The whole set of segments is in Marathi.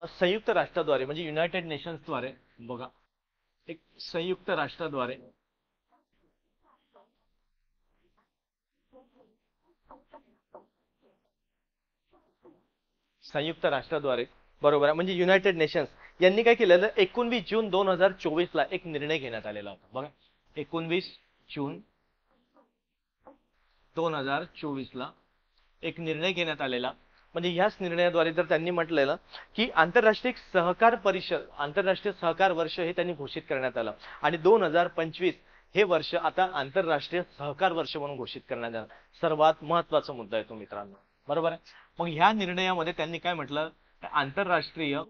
संयुक्त राष्ट्राद्वारे म्हणजे युनायटेड नेशन्सद्वारे बघा, एक संयुक्त राष्ट्राद्वारे संयुक्त राष्ट्राद्वारे बरोबर आहे, म्हणजे युनायटेड नेशन्स यांनी काय केलेलं 19 जून 2024 ला एक निर्णय घेण्यात आलेला होता बघा. 19 जून 2024 ला एक निर्णय घेण्यात आलेला, म्हणजे ह्याच निर्णयाद्वारे तर त्यांनी म्हटलेलं की आंतरराष्ट्रीय सहकार वर्ष हे त्यांनी घोषित करण्यात आलं आणि 2025 हे वर्ष आता आंतरराष्ट्रीय सहकार वर्ष म्हणून घोषित करण्यात आलं. सर्वात महत्वाचा मुद्दा आहे तो मित्रांनो, बरोबर आहे. मग ह्या निर्णयामध्ये त्यांनी काय म्हटलं, आंतरराष्ट्रीय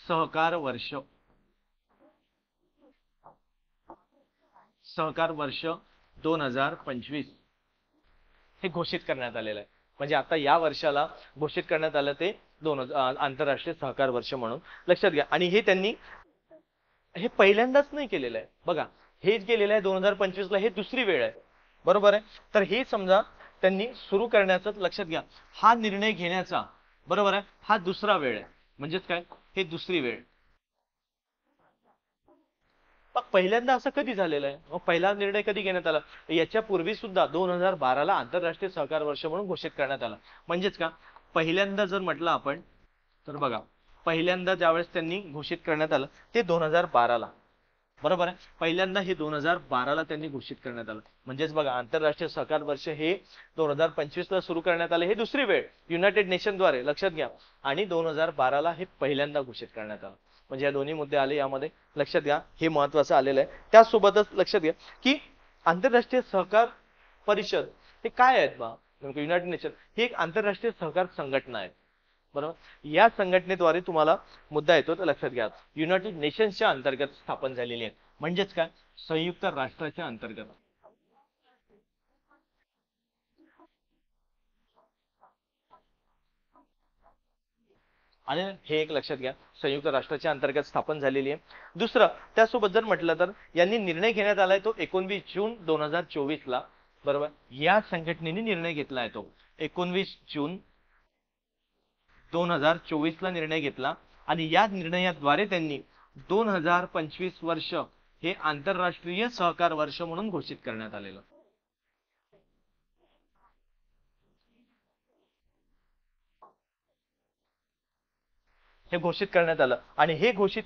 सहकार वर्ष सहकार वर्ष 2025 हे घोषित करण्यात आलेलं आहे. म्हणजे आता या वर्षाला घोषित करण्यात आलं ते आंतरराष्ट्रीय सहकार वर्ष म्हणून लक्षात घ्या. आणि हे त्यांनी हे पहिल्यांदाच नाही केलेलं आहे बघा, हेच केलेलं आहे 2025 ला, हे दुसरी वेळ आहे बरोबर आहे. तर हे समजा त्यांनी सुरू करण्याचं लक्षात घ्या, हा निर्णय घेण्याचा बरोबर आहे हा दुसरा वेळ आहे, म्हणजेच काय हे दुसरी वेळ. मग पहिल्यांदा असं कधी झालेलं आहे, मग पहिला निर्णय कधी घेण्यात आला, याच्या पूर्वी सुद्धा 2012 ला आंतरराष्ट्रीय सहकार वर्ष म्हणून घोषित करण्यात आला. म्हणजेच का पहिल्यांदा जर म्हटलं आपण तर बघा, पहिल्यांदा ज्यावेळेस त्यांनी घोषित करण्यात आलं ते 2012 ला बरोबर आहे. पहिल्यांदा हे 2012 ला त्यांनी घोषित करण्यात आलं. म्हणजेच बघा आंतरराष्ट्रीय सहकार वर्ष हे 2025 ला सुरू करण्यात आले, हे दुसरी वेळ युनायटेड नेशनद्वारे लक्षात घ्या. आणि 2012 ला हे पहिल्यांदा घोषित करण्यात आलं. म्हणजे या दोन्ही मुद्दे आले यामध्ये, लक्षात घ्या हे महत्वाचं आलेलं आहे. त्यासोबतच लक्षात घ्या की आंतरराष्ट्रीय सहकार परिषद हे काय आहेत बा, युनायटेड नेशन ही एक आंतरराष्ट्रीय सहकार संघटना आहे बरोबर. या संघटनेद्वारे तुम्हाला मुद्दा येतो तर लक्षात घ्या, युनायटेड नेशन्सच्या अंतर्गत स्थापन झालेली आहे. म्हणजेच काय संयुक्त राष्ट्राच्या अंतर्गत. आणि हे एक लक्षात घ्या, संयुक्त राष्ट्राच्या अंतर्गत स्थापन झालेली आहे. दुसरं त्यासोबत जर म्हटलं तर यांनी निर्णय घेण्यात आलाय तो 19 जून 2024 ला बरोबर. या संघटनेने निर्णय घेतला आहे तो 19 जून 2024 ला निर्णय घेतला आणि या निर्णयाद्वारे त्यांनी 2025 वर्ष हे आंतरराष्ट्रीय सहकार वर्ष म्हणून घोषित करण्यात आलेलं. हे घोषित करण्यात आलं आणि हे घोषित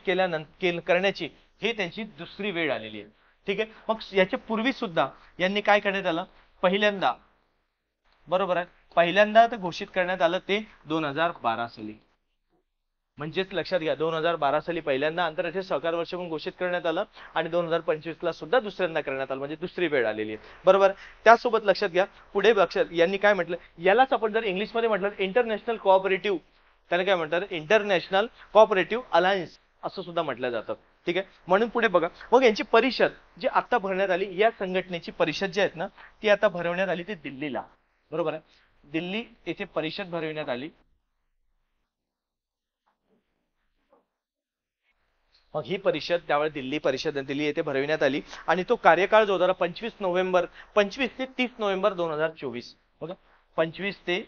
करण्याची हे त्यांची दुसरी वेळ आलेली आहे. ठीक आहे. मग याच्या पूर्वी सुद्धा यांनी काय करण्यात आलं, पहिल्यांदा बरोबर आहे, पहिल्यांदा ते घोषित करण्यात आलं ते 2012 साली. म्हणजेच लक्षात घ्या 2012 साली पहिल्यांदा आंतरराष्ट्रीय सहकार वर्ष म्हणून घोषित करण्यात आलं आणि 2025 ला सुद्धा दुसऱ्यांदा करण्यात आलं, म्हणजे दुसरी वेळ आलेली आहे बरोबर. त्यासोबत लक्षात घ्या पुढे लक्षात यांनी काय म्हटलं, यालाच आपण जर इंग्लिशमध्ये म्हटलं इंटरनॅशनल कोऑपरेटिव्ह, त्याला काय म्हणतात इंटरनॅशनल कोऑपरेटिव्ह अलायन्स असं सुद्धा म्हटलं जातं. ठीक आहे. म्हणून पुढे बघा, मग यांची परिषद जी आता भरण्यात आली, या संघटनेची परिषद जी आहेत ना ती आता भरवण्यात आली ती दिल्लीला बरोबर आहे. दिल्ली येथे परिषद भरविण्यात आली. मग ही परिषद त्यावेळी दिल्ली येथे भरविण्यात आली आणि तो कार्यकाळ जो होता 25 ते 30 नोव्हेंबर 2024 बघा, 25 ते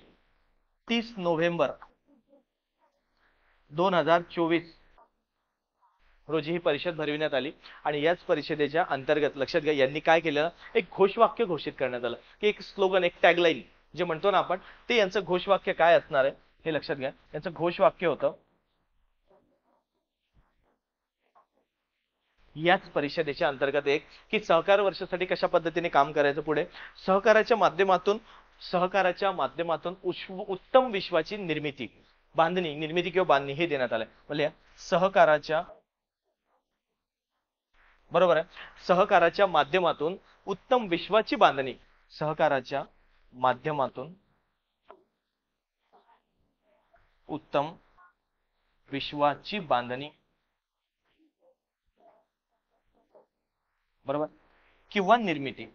30 नोव्हेंबर 2024 रोजी ही परिषद भरविण्यात आली. आणि याच परिषदेच्या अंतर्गत लक्षात घ्या यांनी काय केलं, एक घोषवाक्य घोषित करण्यात आलं की एक स्लोगन, एक टॅगलाईन जे म्हणतो ना आपण, ते यांचं घोषवाक्य काय असणार आहे हे लक्षात घ्या. यांचं घोषवाक्य होतं, याच परिषदेच्या अंतर्गत एक की सहकार वर्षासाठी कशा पद्धतीने काम करायचं, पुढे सहकाराच्या माध्यमातून उत्तम विश्वाची निर्मिती किंवा बांधणी हे देण्यात आलंय. म्हणजे सहकाराच्या बरोबर आहे, सहकाराच्या माध्यमातून उत्तम विश्वाची बांधणी, सहकाराच्या माध्यमातून उत्तम विश्वाची बांधणी बरोबर किंवा निर्मिती,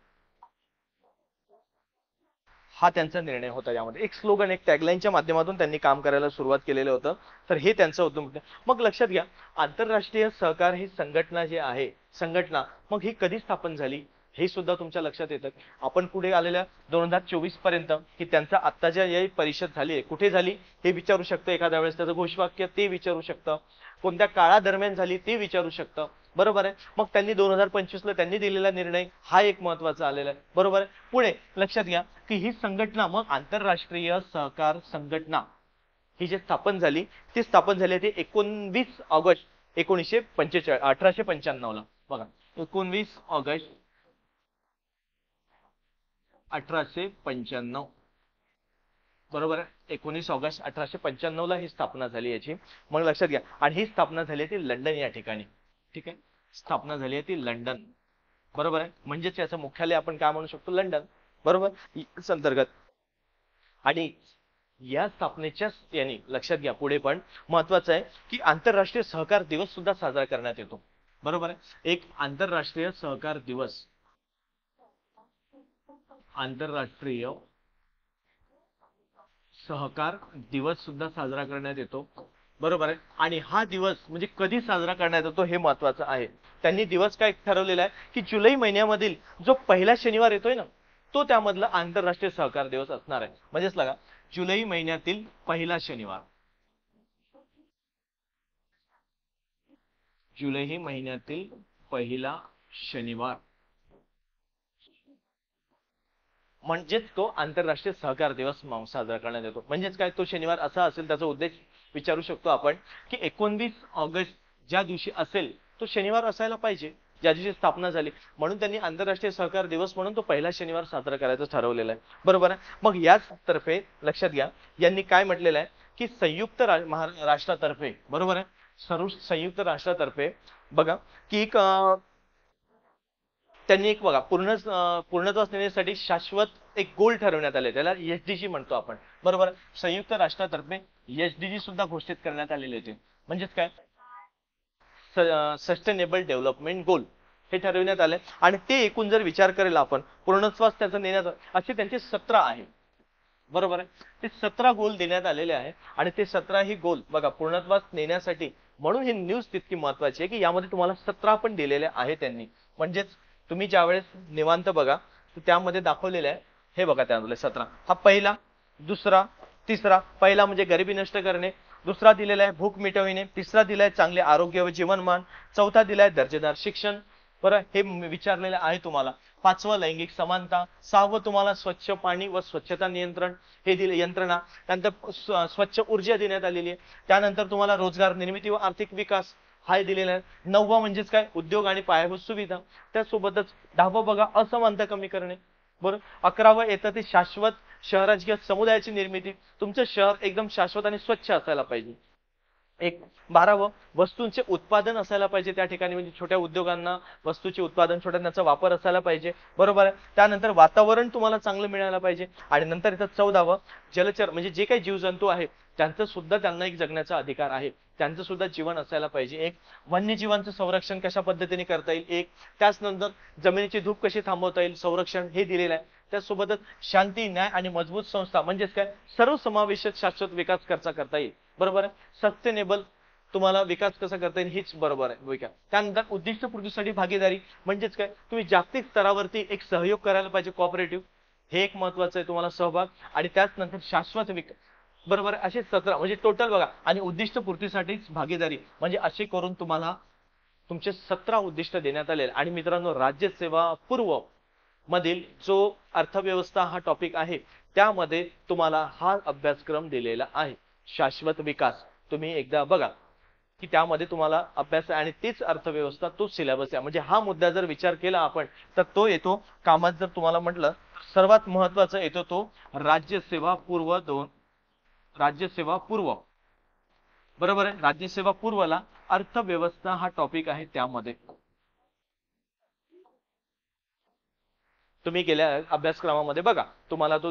हा त्यांचा निर्णय होता. यामध्ये एक स्लोगन, एक टॅगलाईनच्या माध्यमातून त्यांनी काम करायला सुरुवात केलेलं होतं. तर हे त्यांचं होतं. मग लक्षात घ्या आंतरराष्ट्रीय सहकार ही संघटना जी आहे, संघटना मग ही कधी स्थापन झाली, हे सुद्धा तुमच्या लक्षात येतं. आपण पुढे आलेल्या 2024 पर्यंत की त्यांचा आत्ताच्या या परिषद झाली आहे कुठे झाली हे विचारू शकतं, एखाद्या वेळेस त्याचं घोषवाक्य ते विचारू शकतं, कोणत्या काळादरम्यान झाली ते विचारू शकतं. बरोबर आहे. मग त्यांनी 2025 ला त्यांनी दिलेला निर्णय हा एक महत्वाचा आलेला आहे. बरोबर आहे. पुढे लक्षात घ्या की ही संघटना मग आंतरराष्ट्रीय सहकार संघटना ही जी स्थापन झाली ती स्थापन झाली ती 19 ऑगस्ट 1895 ला. बघा 19 ऑगस्ट 1895. बरोबर आहे. 19 ऑगस्ट 1895 ला ही स्थापना झाली याची. मग लक्षात घ्या. आणि ही स्थापना झाली ती लंडन या ठिकाणी. ठीक आहे. स्थापना झाली आहे ती लंडन. बरोबर आहे. म्हणजेच याचं मुख्यालय आपण काय म्हणू शकतो, लंडन. बरोबर. याच अंतर्गत आणि या स्थापनेच्या यांनी लक्षात घ्या पुढे पण महत्वाचं आहे की आंतरराष्ट्रीय सहकार दिवस सुद्धा साजरा करण्यात येतो. बरोबर आहे. एक आंतरराष्ट्रीय सहकार दिवस, आंतरराष्ट्रीय सहकार दिवस सुद्धा साजरा करण्यात येतो. बरोबर आहे. आणि हा दिवस म्हणजे कधी साजरा करण्यात येतो हे महत्वाचं आहे. त्यांनी दिवस काय ठरवलेला आहे की जुलै महिन्यामधील जो पहिला शनिवार येतोय ना तो त्यामधला आंतरराष्ट्रीय सहकार दिवस असणार आहे. म्हणजेच लगा जुलै महिन्यातील पहिला शनिवार, जुलै महिन्यातील पहिला शनिवार म्हणजेच तो आंतरराष्ट्रीय सहकार दिवस साजरा करण्यात येतो. म्हणजेच काय, तो शनिवार असा असेल त्याचा उद्देश विचारू शकतो आपण की 19 ऑगस्ट ज्या दिवशी असेल तो शनिवार असायला पाहिजे ज्या दिवशी स्थापना झाली, म्हणून त्यांनी आंतरराष्ट्रीय सहकार दिवस म्हणून तो पहिला शनिवार साजरा करायचं ठरवलेलं आहे. बरोबर आहे. मग याच तर्फे लक्षात घ्या यांनी काय म्हटलेलं आहे की संयुक्त राष्ट्रातर्फे, बरोबर आहे, संयुक्त राष्ट्रातर्फे बघा की एक त्यांनी एक बघा पूर्णत्वास नेण्यासाठी शाश्वत एक गोल ठरवण्यात आले, त्याला एसडीजी म्हणतो आपण. बरोबर. संयुक्त राष्ट्रातर्फे एसडीजी सुद्धा घोषित करण्यात आलेले होते. म्हणजेच काय, सस्टेनेबल डेव्हलपमेंट गोल हे ठरवण्यात आले. आणि ते एकूण जर विचार करेल आपण पूर्णत्वास त्याचा नेण्याचा असे त्यांचे 17 आहे. बरोबर आहे. ते 17 गोल देण्यात आलेले आहे आणि ते 17 ही गोल बघा पूर्णत्वास नेण्यासाठी, म्हणून ही न्यूज तितकी महत्वाची आहे की यामध्ये तुम्हाला 17 पण दिलेले आहे त्यांनी. म्हणजेच तुम्ही ज्यावेळेस निवांत बघा तर त्यामध्ये दाखवलेले आहे हे बघा त्यामध्ये 17. हा पहिला, दुसरा, तिसरा. पहिला म्हणजे गरिबी नष्ट करणे, दुसरा दिलेला आहे भूक मिटविणे, तिसरा दिलाय चांगले आरोग्य व जीवनमान, चौथा दिलाय दर्जेदार शिक्षण. बरं हे विचारलेलं आहे तुम्हाला. पाचवं लैंगिक समानता, सहावं तुम्हाला स्वच्छ पाणी व स्वच्छता नियंत्रण हे दिले यंत्रणा, त्यानंतर स्वच्छ ऊर्जा देण्यात आलेली आहे. त्यानंतर तुम्हाला रोजगार निर्मिती व आर्थिक विकास हा दिलेला आहे. 9वा म्हणजेच काय, उद्योग आणि पायाभूत सुविधा. त्यासोबतच 10वं बघा असमानता कमी करणे. बरं. 11वं येतं ते शाश्वत शहराची किंवा समुदायाची निर्मिती, तुमचं शहर एकदम शाश्वत आणि स्वच्छ असायला पाहिजे. 12वं वस्तूंचे उत्पादन असायला पाहिजे त्या ठिकाणी, म्हणजे छोट्या उद्योगांना वस्तूचे उत्पादन छोट्या त्याचा वापर असायला पाहिजे. बरोबर आहे. त्यानंतर वातावरण तुम्हाला चांगलं मिळायला पाहिजे. आणि नंतर येतं 14वं जलचर, म्हणजे जे काही जीवजंतू आहेत त्यांचं सुद्धा त्यांना एक जगण्याचा अधिकार आहे, त्यांचं सुद्धा जीवन असायला पाहिजे. एक वन्यजीवांचं संरक्षण कशा पद्धतीने करता येईल, एक त्याच नंतर जमिनीची धूप कशी थांबवता येईल संरक्षण हे दिलेलं आहे. त्यासोबतच शांती, न्याय आणि मजबूत संस्था म्हणजेच काय, सर्वसमावेशक शाश्वत विकास कसा करता येईल. बरोबर आहे. सस्टेनेबल तुम्हाला विकास कसा करता येईल हीच बरोबर आहे विकास. त्यानंतर उद्दिष्टपूर्तीसाठी भागीदारी म्हणजेच काय, तुम्ही जागतिक स्तरावरती एक सहयोग करायला पाहिजे, कोऑपरेटिव्ह हे एक महत्वाचं आहे तुम्हाला सहभाग. आणि त्याच नंतर शाश्वत विकास. बरोबर. असे 17 म्हणजे टोटल बघा. आणि उद्दिष्टपूर्तीसाठीच भागीदारी म्हणजे असे करून तुम्हाला तुमचे 17 उद्दिष्ट देण्यात आले. आणि मित्रांनो राज्यसेवा पूर्व मधील जो अर्थव्यवस्था हा टॉपिक आहे त्यामध्ये तुम्हाला हा अभ्यासक्रम दिलेला आहे, शाश्वत विकास. तुम्ही एकदा बघा की त्यामध्ये तुम्हाला अभ्यास आणि तीच अर्थव्यवस्था तोच सिलेबस आहे. म्हणजे हा मुद्दा जर विचार केला आपण तर तो येतो कामात. जर तुम्हाला म्हटलं सर्वात महत्वाचा येतो तो राज्यसेवा पूर्व 2, राज्यसेवा पूर्व. बरोबर आहे. राज्यसेवा पूर्वला अर्थव्यवस्था हा टॉपिक आहे. त्यामध्ये तुम्ही गेल्या अभ्यासक्रमामध्ये बघा तुम्हाला तो